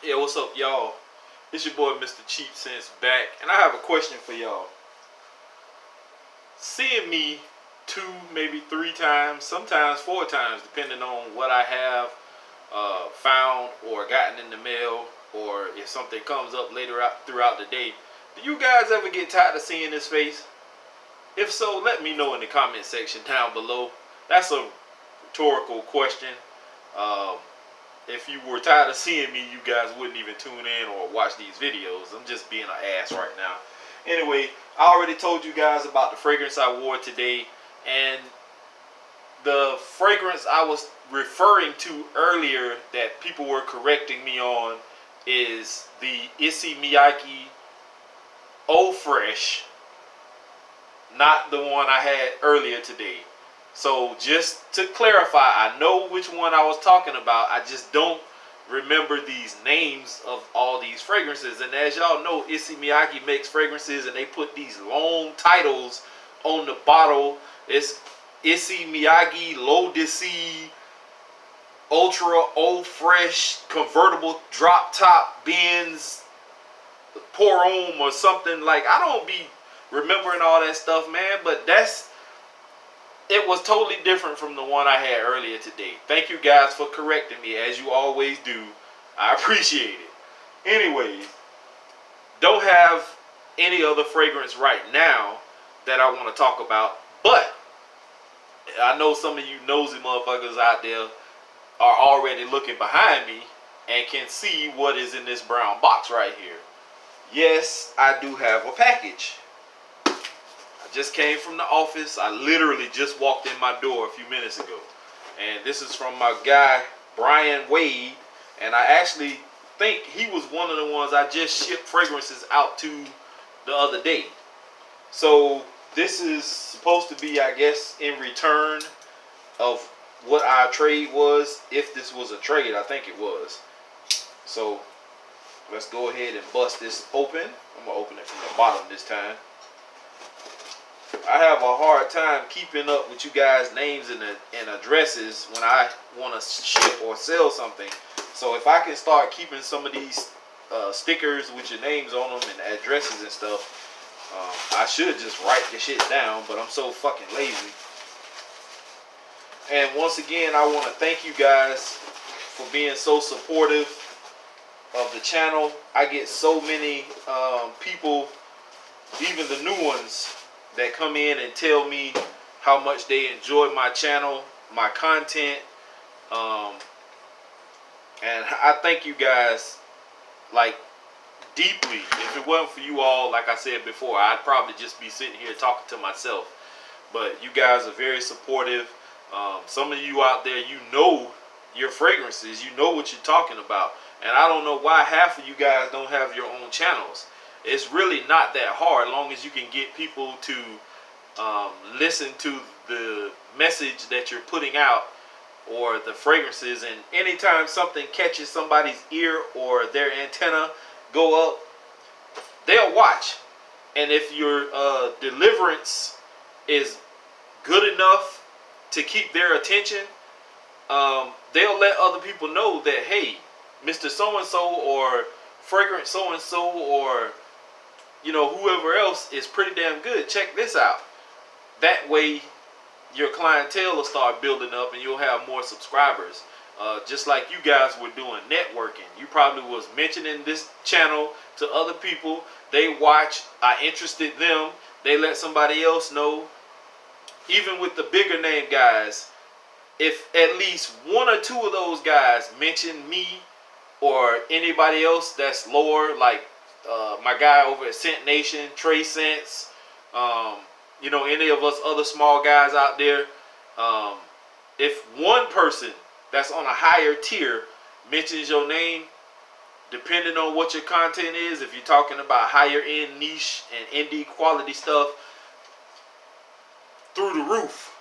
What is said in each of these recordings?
Yeah, what's up, y'all? It's your boy, Mr. Cheap Sense, back, and I have a question for y'all. Seeing me two, maybe three times, sometimes four times, depending on what I have found or gotten in the mail, or if something comes up later out throughout the day. Do you guys ever get tired of seeing this face? If so, let me know in the comment section down below. That's a rhetorical question. Um, if you were tired of seeing me, you guys wouldn't even tune in or watch these videos. I'm just being an ass right now. Anyway, I already told you guys about the fragrance I wore today, and the fragrance I was referring to earlier that people were correcting me on is the Issey Miyake Eau Fresh, not the one I had earlier today. So just to clarify, I know which one I was talking about. I just don't remember these names of all these fragrances. And as y'all know, Issey Miyake makes fragrances and they put these long titles on the bottle. It's Issey Miyake L'Eau d'Issey Ultra Eau Fresh Convertible Drop Top Benz Pour Homme or something. Like, I don't be remembering all that stuff, man, but it was totally different from the one I had earlier today. Thank you guys for correcting me, as you always do. I appreciate it. Anyways, don't have any other fragrance right now that I want to talk about, but I know some of you nosy motherfuckers out there are already looking behind me and can see what is in this brown box right here. Yes, I do have a package. Just came from the office. I literally just walked in my door a few minutes ago. And this is from my guy, Brian Wade. And I actually think he was one of the ones I just shipped fragrances out to the other day. So this is supposed to be, I guess, in return of what our trade was. If this was a trade, I think it was. So let's go ahead and bust this open. I'm going to open it from the bottom this time. I have a hard time keeping up with you guys' names and addresses when I want to ship or sell something. So if I can start keeping some of these stickers with your names on them and addresses and stuff, I should just write the shit down, but I'm so fucking lazy. And once again, I want to thank you guys for being so supportive of the channel. I get so many people, even the new ones, that come in and tell me how much they enjoy my channel, my content, and I thank you guys, like, deeply. If it wasn't for you all, like I said before, I'd probably just be sitting here talking to myself. But you guys are very supportive. Some of you out there, you know your fragrances, you know what you're talking about, and I don't know why half of you guys don't have your own channels. It's really not that hard, as long as you can get people to listen to the message that you're putting out or the fragrances. And anytime something catches somebody's ear or their antenna go up, they'll watch. And if your deliverance is good enough to keep their attention, they'll let other people know that, hey, Mr. So-and-so or fragrance so-and-so or, you know, whoever else is pretty damn good. Check this out. That way, your clientele will start building up and you'll have more subscribers. Just like you guys were doing networking. You probably was mentioning this channel to other people. They watch. I interested them. They let somebody else know. Even with the bigger name guys, if at least one or two of those guys mention me or anybody else that's lower, like my guy over at Scent Nation, Trey Scents, you know, any of us other small guys out there, if one person that's on a higher tier mentions your name, depending on what your content is, if you're talking about higher end niche and indie quality stuff, through the roof.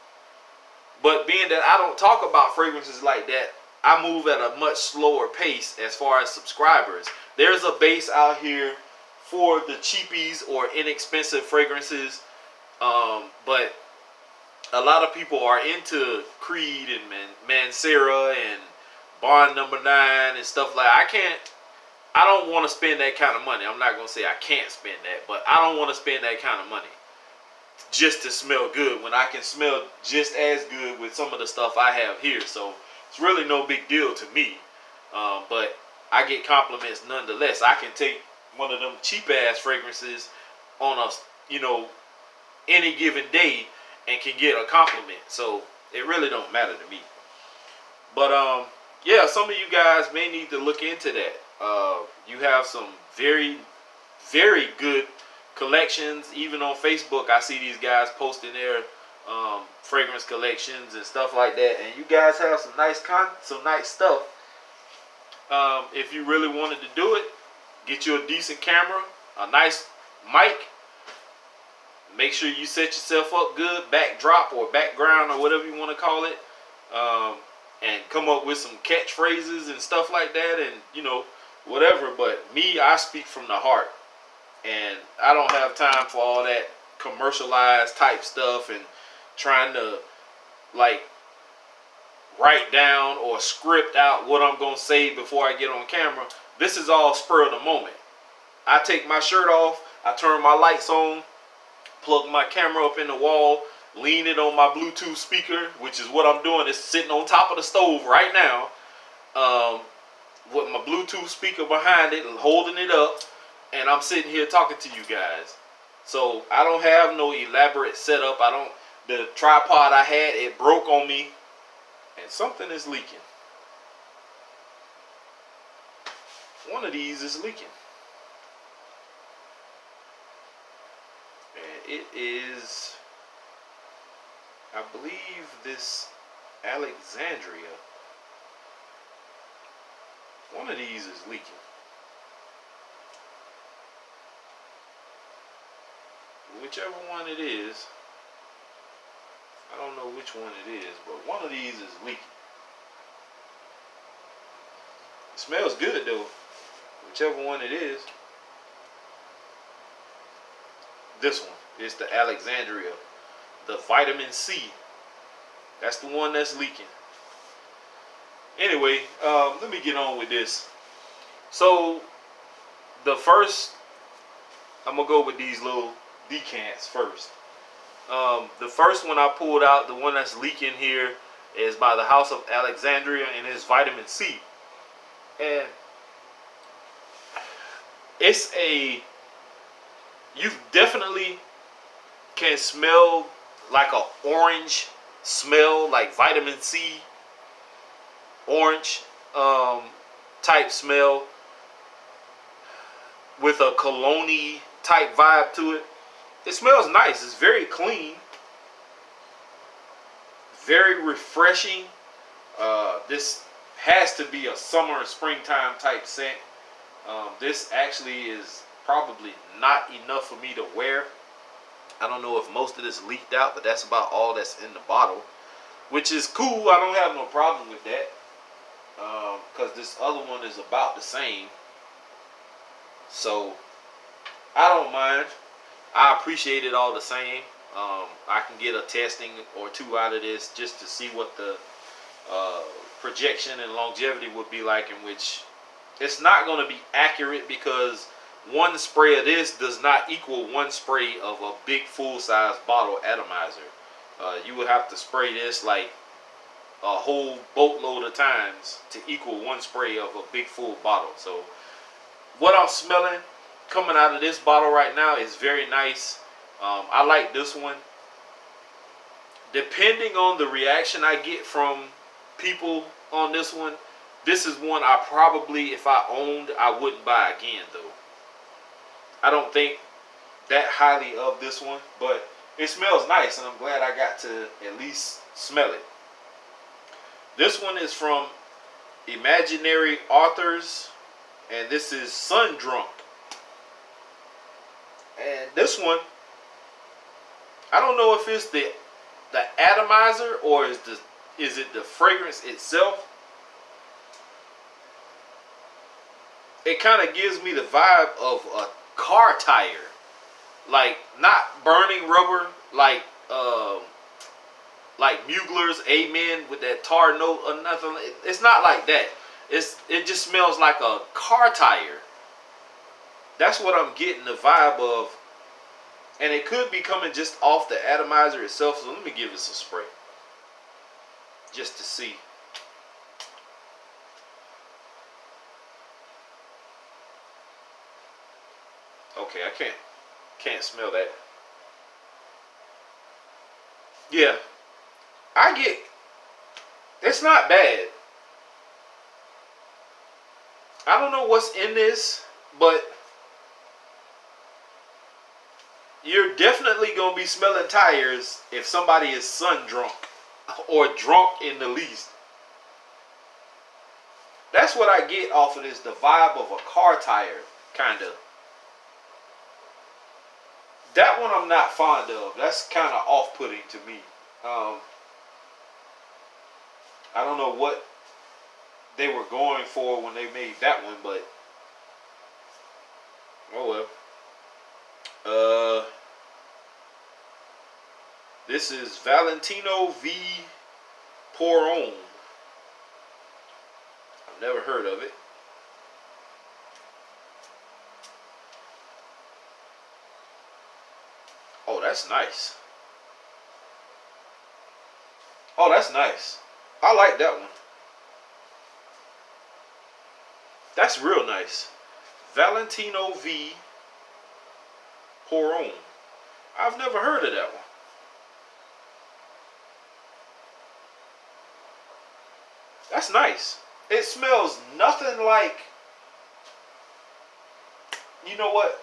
But being that I don't talk about fragrances like that, I move at a much slower pace as far as subscribers. There's a base out here for the cheapies or inexpensive fragrances, but a lot of people are into Creed and Mancera and Bond Number 9 and stuff like that. I can't I don't want to spend that kind of money. I'm not gonna say I can't spend that, but I don't want to spend that kind of money just to smell good when I can smell just as good with some of the stuff I have here. So it's really no big deal to me. But I get compliments nonetheless. I can take one of them cheap ass fragrances on a, you know, any given day and can get a compliment. So it really don't matter to me. But yeah, some of you guys may need to look into that. You have some very, very good collections. Even on Facebook, I see these guys posting their fragrance collections and stuff like that. And you guys have some nice stuff. If you really wanted to do it, get you a decent camera, a nice mic. Make sure you set yourself up good, backdrop or background or whatever you want to call it. And come up with some catchphrases and stuff like that, and you know, whatever. But me, I speak from the heart, and I don't have time for all that commercialized type stuff and trying to like write down or script out what I'm gonna say before I get on camera. This is all spur of the moment. I take my shirt off, I turn my lights on, plug my camera up in the wall, lean it on my Bluetooth speaker, which is what I'm doing. It's sitting on top of the stove right now, with my Bluetooth speaker behind it, holding it up, and I'm sitting here talking to you guys. So I don't have no elaborate setup. The tripod I had, it broke on me, and something is leaking. One of these is leaking. And it is, I believe, this Alexandria. One of these is leaking. Whichever one it is, I don't know which one it is, but one of these is leaking. It smells good though, whichever one it is. This one is the Alexandria, the vitamin C. That's the one that's leaking. Anyway, let me get on with this. So the first, I'm gonna go with these little decants first. The first one I pulled out, the one that's leaking here, is by the House of Alexandria, and it's vitamin C. And it's you definitely can smell like a orange smell, like vitamin C, orange type smell with a cologne-y type vibe to it. It smells nice. It's very clean, very refreshing. This has to be a summer or springtime type scent. This actually is probably not enough for me to wear. I don't know if most of this leaked out, but that's about all that's in the bottle, which is cool. I don't have no problem with that, because this other one is about the same. So I don't mind. I appreciate it all the same. I can get a testing or two out of this just to see what the projection and longevity would be like, in which it's not going to be accurate, because one spray of this does not equal one spray of a big full-size bottle atomizer. You would have to spray this like a whole boatload of times to equal one spray of a big full bottle. So what I'm smelling coming out of this bottle right now is very nice. I like this one. Depending on the reaction I get from people on this one, this is one I probably, if I owned, I wouldn't buy again though. I don't think that highly of this one, but it smells nice, and I'm glad I got to at least smell it. This one is from Imaginary Authors, and this is Sun Drunk. And this one, I don't know if it's the atomizer or is it the fragrance itself. It kind of gives me the vibe of a car tire, like not burning rubber, like Mugler's Amen with that tar note or nothing. It's not like that. It just smells like a car tire. That's what I'm getting the vibe of. And it could be coming just off the atomizer itself. So let me give it some spray. Just to see. Okay, I can't smell that. Yeah. It's not bad. I don't know what's in this, but you're definitely going to be smelling tires if somebody is sun drunk or drunk in the least. That's what I get off of this, the vibe of a car tire, kind of. That one I'm not fond of. That's kind of off-putting to me. I don't know what they were going for when they made that one, but oh well. This is Valentino V Pour On. I've never heard of it. Oh, that's nice. Oh, that's nice. I like that one. That's real nice. Valentino V Pour On. I've never heard of that one. That's nice. It smells nothing like, you know what?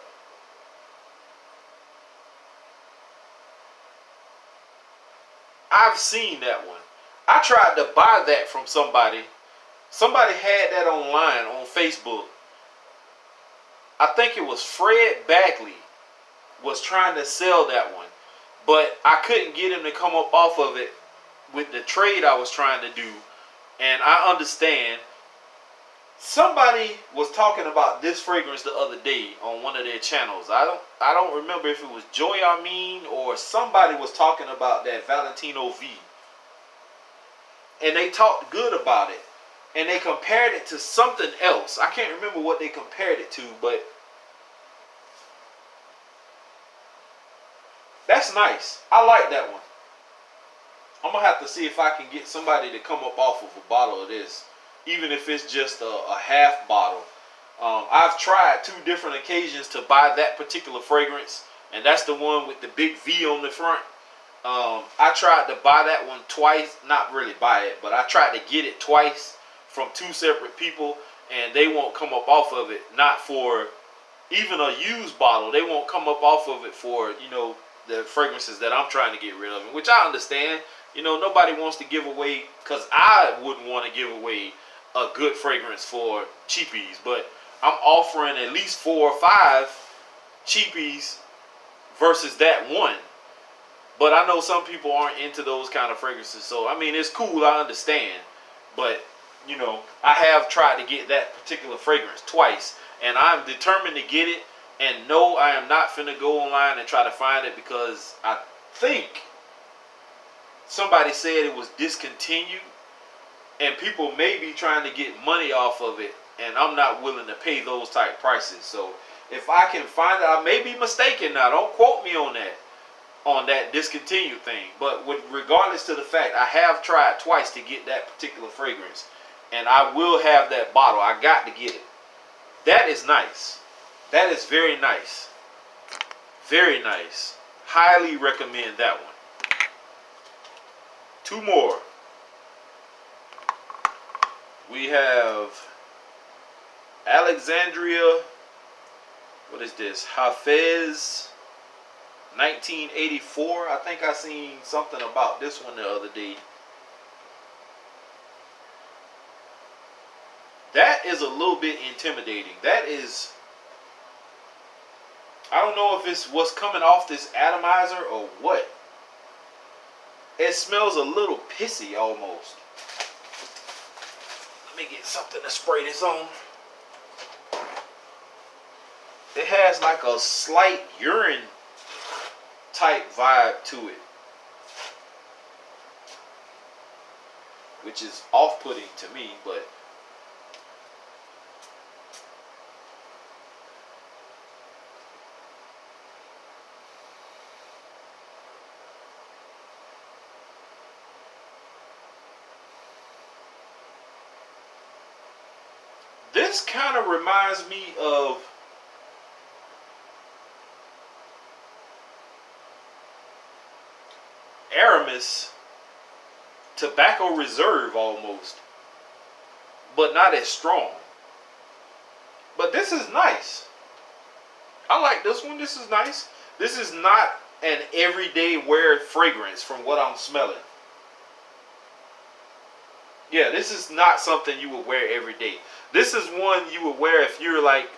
I've seen that one. I tried to buy that from somebody. Somebody had that online on Facebook. I think it was Fred Bagley was trying to sell that one. But I couldn't get him to come up off of it with the trade I was trying to do. And I understand. Somebody was talking about this fragrance the other day on one of their channels. I don't remember if it was Joy Armin or somebody was talking about that Valentino V. And they talked good about it. And they compared it to something else. I can't remember what they compared it to, but that's nice. I like that one. I'm going to have to see if I can get somebody to come up off of a bottle of this. Even if it's just a half bottle. I've tried 2 different occasions to buy that particular fragrance. And that's the one with the big V on the front. I tried to buy that one twice. Not really buy it, but I tried to get it twice from 2 separate people. And they won't come up off of it. Not for even a used bottle. They won't come up off of it for, you know, the fragrances that I'm trying to get rid of. Which I understand. You know, nobody wants to give away, because I wouldn't want to give away a good fragrance for cheapies, but I'm offering at least 4 or 5 cheapies versus that one. But I know some people aren't into those kind of fragrances, so I mean, it's cool, I understand. But you know, I have tried to get that particular fragrance twice, and I'm determined to get it. And no, I am not finna go online and try to find it, because I think somebody said it was discontinued. And people may be trying to get money off of it, and I'm not willing to pay those type prices. So if I can find it, I may be mistaken now. Don't quote me on that discontinued thing. But regardless to the fact, I have tried twice to get that particular fragrance, and I will have that bottle. I got to get it. That is nice. That is very nice. Very nice. Highly recommend that one. 2 more. We have Alexandria, what is this? Hafez 1984. I think I seen something about this one the other day. That is a little bit intimidating. That is, I don't know if it's what's coming off this atomizer or what. It smells a little pissy almost. Let me get something to spray this on. It has like a slight urine type vibe to it, which is off-putting to me, but This kind of reminds me of Aramis Tobacco Reserve almost, but not as strong. But this is nice. I like this one. This is nice. This is not an everyday wear fragrance from what I'm smelling. Yeah, this is not something you would wear every day. This is one you would wear if you're like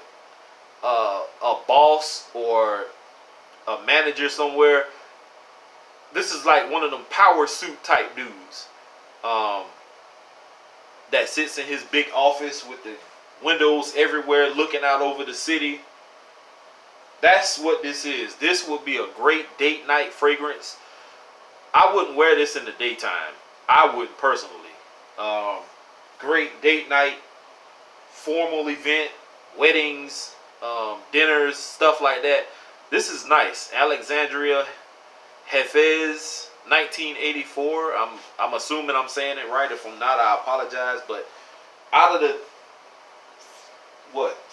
a boss or a manager somewhere. This is like one of them power suit type dudes that sits in his big office with the windows everywhere looking out over the city. That's what this is. This would be a great date night fragrance. I wouldn't wear this in the daytime. I wouldn't personally. Great date night, formal event, weddings, dinners, stuff like that. This is nice. Alexandria Hafez 1984. I'm assuming I'm saying it right. If I'm not, I apologize. But out of the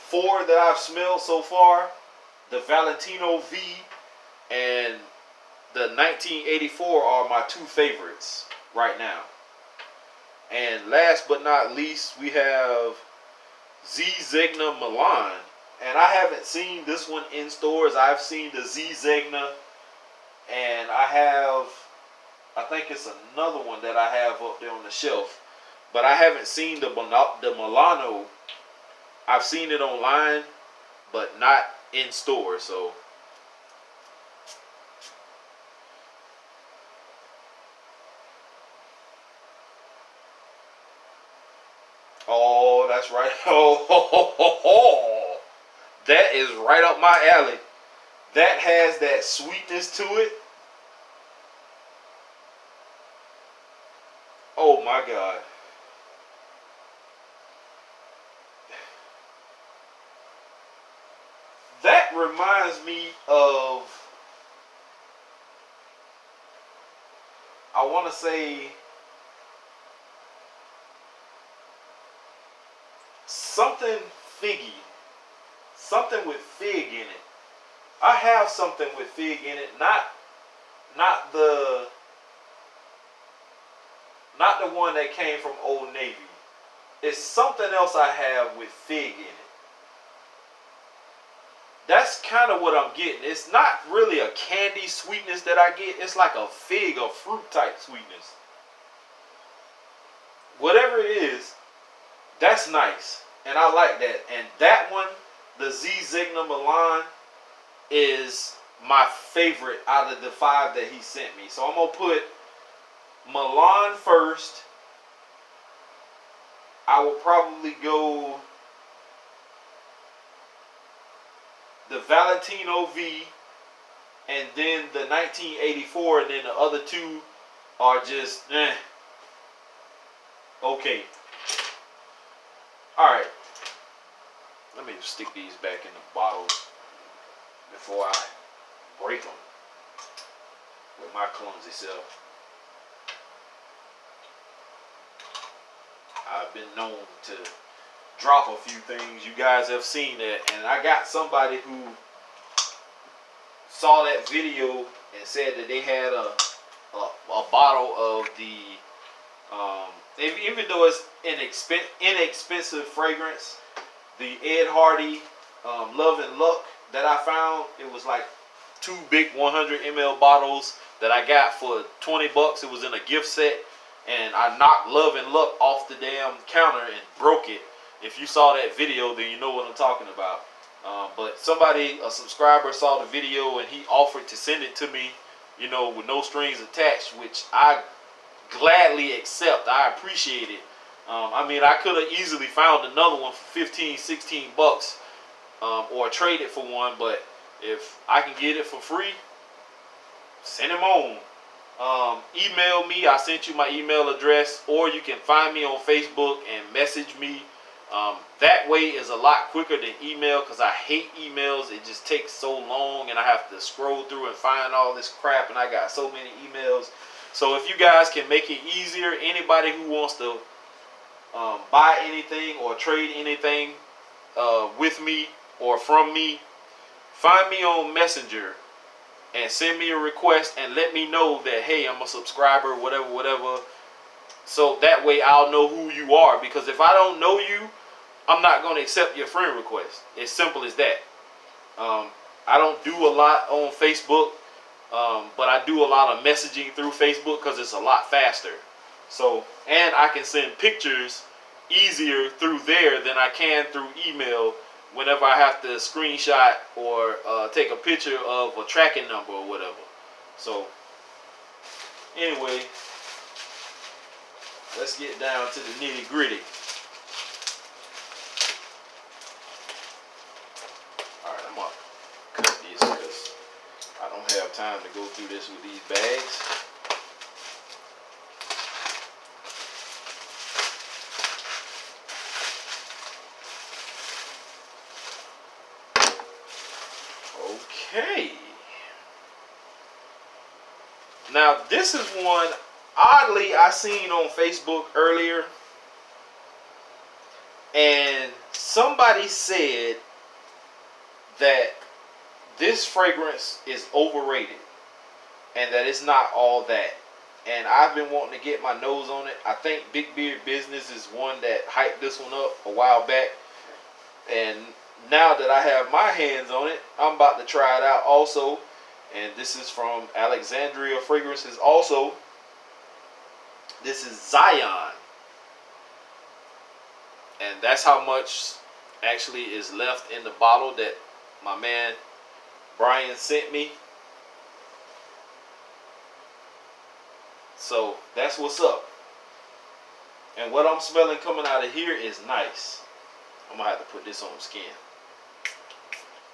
four that I've smelled so far, the Valentino V and the 1984 are my two favorites right now. And last but not least, we have Z Zegna Milan. And I haven't seen this one in stores. I've seen the Z Zegna, and I think it's another one that I have up there on the shelf. But I haven't seen the Milano. I've seen it online, but not in store. So oh, that's right. Oh, that is right up my alley. That has that sweetness to it. Oh my God. That reminds me of, I want to say, something figgy. Something with fig in it. I have something with fig in it. Not the one that came from Old Navy. It's something else I have with fig in it. That's kind of what I'm getting. It's not really a candy sweetness that I get. It's like a fig or fruit type sweetness. Whatever it is, that's nice. And I like that. And that one, the Z Zegna Milan, is my favorite out of the 5 that he sent me. So I'm going to put Milan first. I will probably go the Valentino V, and then the 1984, and then the other two are just okay. Alright. Let me stick these back in the bottles before I break them with my clumsy self. I've been known to drop a few things. You guys have seen that, and I got somebody who saw that video and said that they had a bottle of the even though it's inexpensive fragrance, the Ed Hardy Love and Luck that I found. It was like 2 big 100 ml bottles that I got for $20. It was in a gift set, and I knocked Love and Luck off the damn counter and broke it. If you saw that video, then you know what I'm talking about. But somebody, a subscriber, saw the video and he offered to send it to me, you know, with no strings attached, which I gladly accept. I appreciate it. I mean, I could have easily found another one for 15, 16 bucks, or trade it for one, but if I can get it for free, send them on. Email me. I sent you my email address, or you can find me on Facebook and message me. That way is a lot quicker than email, because I hate emails. It just takes so long, and I have to scroll through and find all this crap, and I got so many emails. So if you guys can make it easier, anybody who wants to buy anything or trade anything, with me or from me, find me on Messenger and send me a request and let me know that, hey, I'm a subscriber, whatever. So that way I'll know who you are. Because if I don't know you, I'm not going to accept your friend request. It's simple as that. I don't do a lot on Facebook, but I do a lot of messaging through Facebook because it's a lot faster. So, and I can send pictures easier through there than I can through email whenever I have to screenshot or take a picture of a tracking number or whatever. So, anyway, let's get down to the nitty gritty. Alright, I'm going to cut this because I don't have time to go through this with these bags. Okay. Now this is one oddly I seen on Facebook earlier, and somebody said that this fragrance is overrated and that it's not all that. And I've been wanting to get my nose on it. I think Big Beard Business is one that hyped this one up a while back, and now that I have my hands on it, I'm about to try it out also. And this is from Alexandria Fragrances also. This is Zion. And that's how much actually is left in the bottle that my man Brian sent me. So that's what's up. And what I'm smelling coming out of here is nice. I'm going to have to put this on skin.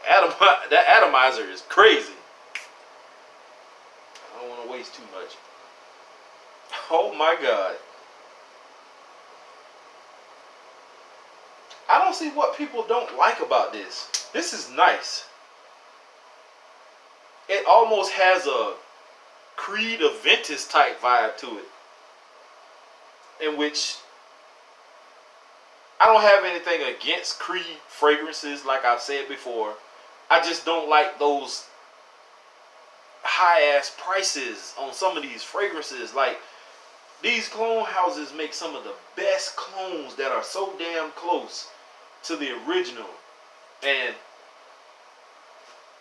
That atomizer is crazy. I don't want to waste too much. Oh my God. I don't see what people don't like about this. This is nice. It almost has a Creed Aventus type vibe to it, in which I don't have anything against Creed fragrances, like I've said before. I just don't like those high ass prices on some of these fragrances. Like, these clone houses make some of the best clones that are so damn close to the original, and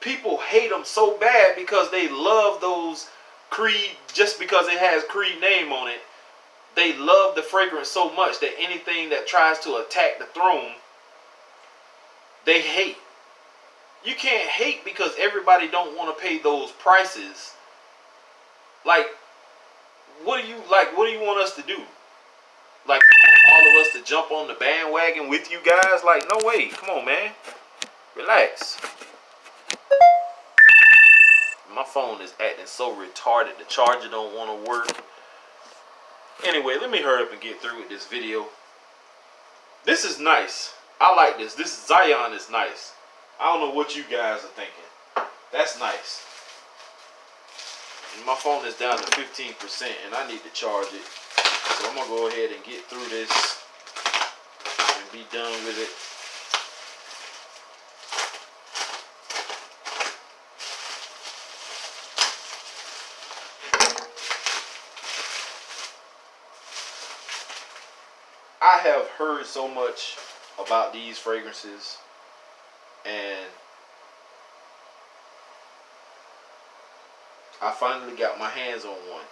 people hate them so bad because they love those Creed just because it has Creed name on it. They love the fragrance so much that anything that tries to attack the throne, they hate. You can't hate because everybody don't want to pay those prices. Like, what do you want us to do? Like, you want all of us to jump on the bandwagon with you guys? Like, no way. Come on, man. Relax. My phone is acting so retarded. The charger don't want to work. Anyway, let me hurry up and get through with this video. This is nice. I like this. This Zion is nice. I don't know what you guys are thinking. That's nice. And my phone is down to 15% and I need to charge it. So I'm going to go ahead and get through this and be done with it. I have heard so much about these fragrances, and I finally got my hands on one.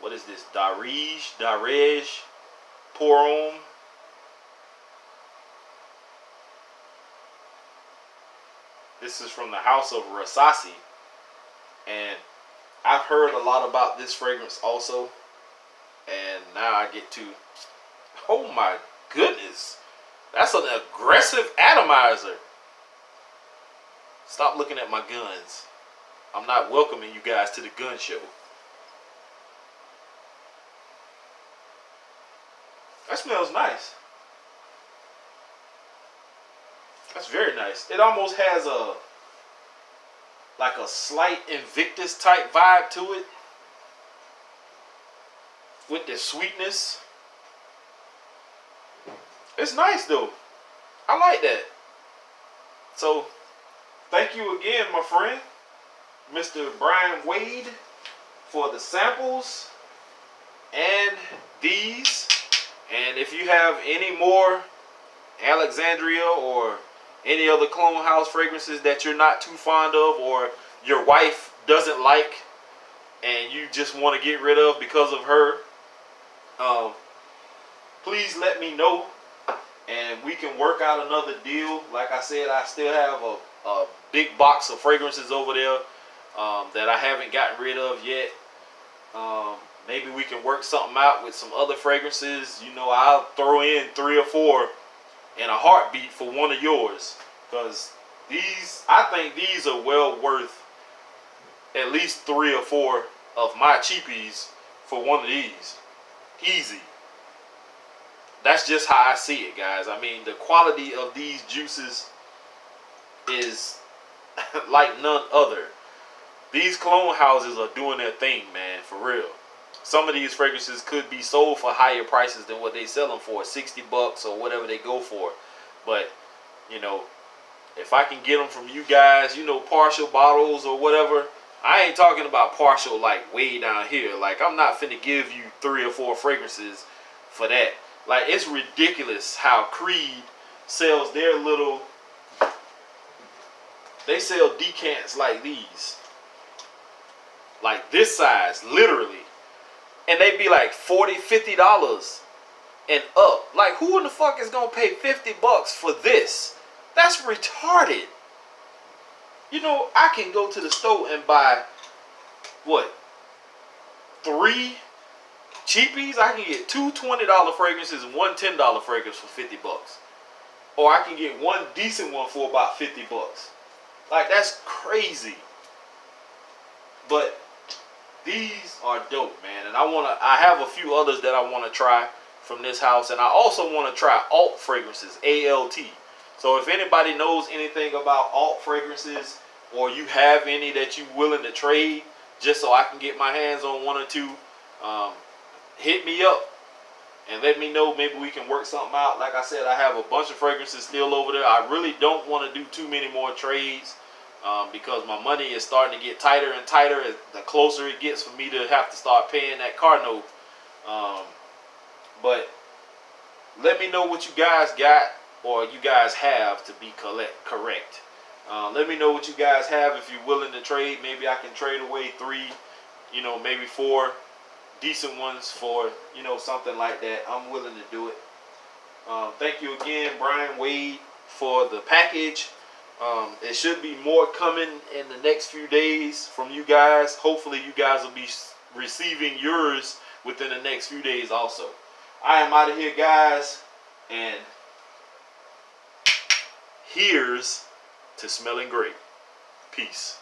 What is this? Darège Pour Homme. This is from the house of Rasasi, and I've heard a lot about this fragrance also, and now I get to, oh my goodness, that's an aggressive atomizer. Stop looking at my guns. I'm not welcoming you guys to the gun show. That smells nice. That's very nice. It almost has a like a slight Invictus type vibe to it, with the sweetness. It's nice though. I like that. So, thank you again, my friend, Mr. Brian Wade, for the samples and these. And if you have any more Alexandria or any other Clone House fragrances that you're not too fond of, or your wife doesn't like and you just want to get rid of because of her, please let me know and we can work out another deal. Like I said, I still have a big box of fragrances over there that I haven't gotten rid of yet. Maybe we can work something out with some other fragrances. You know, I'll throw in 3 or 4 in a heartbeat for one of yours, because these, I think these are well worth at least 3 or 4 of my cheapies for one of these. Easy. That's just how I see it, guys. I mean, the quality of these juices is like none other. These clone houses are doing their thing, man, for real. Some of these fragrances could be sold for higher prices than what they sell them for, $60 or whatever they go for. But, you know, if I can get them from you guys, you know, partial bottles or whatever. I ain't talking about partial like way down here. Like, I'm not finna give you 3 or 4 fragrances for that. Like, it's ridiculous how Creed sells their little, they sell decants like these. Like this size, literally. And they be like $40, $50 and up. Like, who in the fuck is gonna pay $50 for this? That's retarded. You know, I can go to the store and buy, what, 3 cheapies? I can get 2 $20 fragrances and 1 $10 fragrance for $50. Or I can get 1 decent one for about $50. Like, that's crazy. But these are dope, man. And I have a few others that I want to try from this house. And I also want to try alt fragrances, ALT. So if anybody knows anything about alt fragrances, or you have any that you're willing to trade, just so I can get my hands on 1 or 2, hit me up and let me know. Maybe we can work something out. Like I said, I have a bunch of fragrances still over there. I really don't want to do too many more trades, because my money is starting to get tighter and tighter the closer it gets for me to have to start paying that car note. But let me know what you guys got, or you guys have, to be correct. Let me know what you guys have if you're willing to trade. Maybe I can trade away 3, you know, maybe 4 decent ones for, you know, something like that. I'm willing to do it. Thank you again, Brian Wade, for the package. It should be more coming in the next few days from you guys. Hopefully you guys will be receiving yours within the next few days also. I am out of here, guys, and here's to smelling great. Peace.